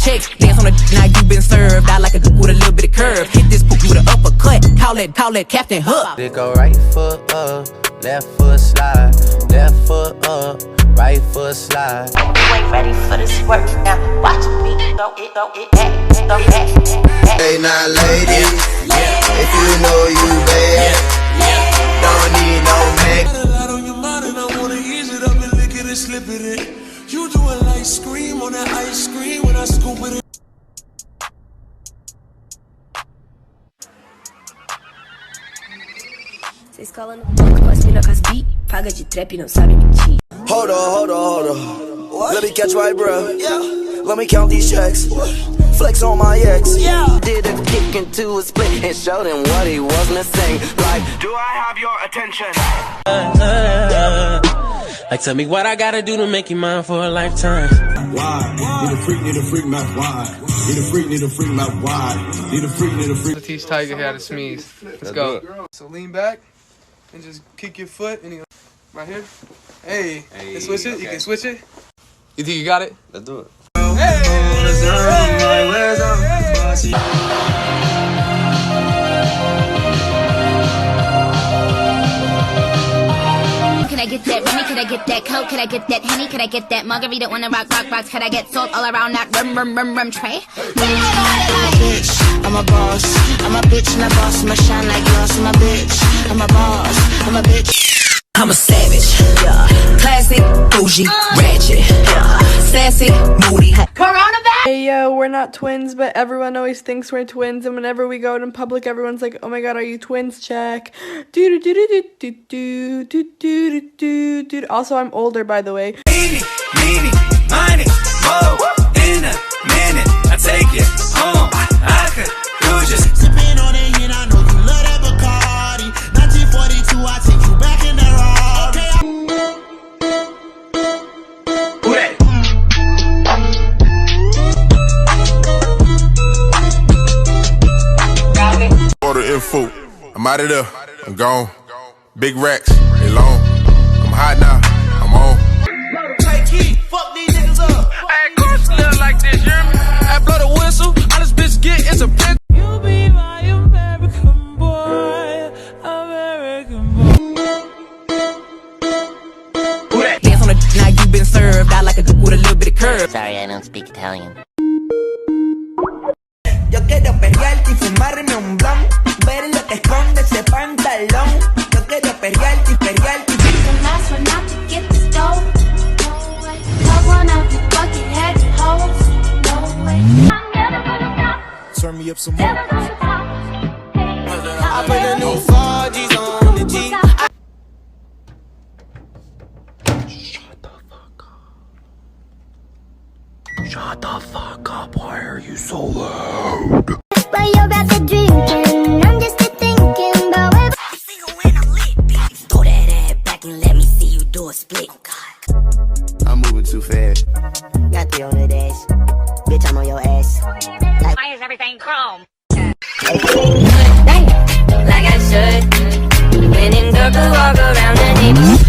checks. Dance on the now you been served. I like a with a little bit of curve. Hit this poop with an uppercut. Call it Captain Hook. They go right foot up, left foot slide, left foot up, right foot slide. You ain't ready for this work now. Watch me throw it back. Hey now ladies, if you know you bad, don't need no make. Got a lot on your mind and I wanna ease it up and lick it and slip it in. You do a light scream on that ice cream when I scoop it in. Vocês colam no banco, mas mina com as bi, paga de trap e não sabe mentir. Hold on. Let me catch my breath. Let me count these checks. Flex on my ex. Did a kick into a split and showed him what he was missing. Like, do I have your attention? Like, tell me what I gotta do to make you mine for a lifetime. Why? Need a freak, not why. Need a freak, not why. Need a freak. Teach Tiger how to sneeze. Let's go. So lean back and just kick your foot and right here. Hey, you switch it. Okay. You can switch it. You think you got it? Let's do it. Can I get that Remy? Can I get that Coke? Can I get that Henny? Can I get that Margarita? Wanna rock rocks? Can I get salt all around that rum tray? I'm a boss. I'm a bitch and a boss. I'ma shine like gloss. I'm a bitch. I'm a boss. I'm a bitch. I'm a savage, classic, bougie, ratchet, sassy, moody. Hey yo, we're not twins, but everyone always thinks we're twins, and whenever we go out in public, everyone's like, "Oh my god, are you twins?" Check. Also, I'm older, by the way. Meanie, miny, mo. In a minute, I take it home. I could do just sipping on it, and I know you love that Bacardi. 1942, I take you back in the Rari. Order info. I'm out of there. I'm gone. Big racks. They long. I'm hot now. I'm on. Fuck these niggas up. Hey, course live like this, you hear me? I blow the whistle. All this bitch get is a bitch. You be my American boy. American boy. Dance on the now you been served. I like a with a little bit of curve. Sorry, I don't speak Italian. Yo quiero perrearte y fumarme un blunt, ver lo que esconde ese pantalón. Yo quiero perrearte y perrearte. The last one out to get this dough. No way. Love one out the bucket, head and hoes. No way. I'm never gonna stop. Turn me up some more. Never gonna stop. I put a new 4G's on the G. Shut the fuck up, why are you so loud? But you're about to drinking. I'm just thinking about it. When I'm lit, bitch. Throw that ass back and let me see you do a split. Oh God. I'm moving too fast. Got the on the dash. Bitch, I'm on your ass. Like, Why is everything chrome? Like I should. When in circle, walk around the neighborhood.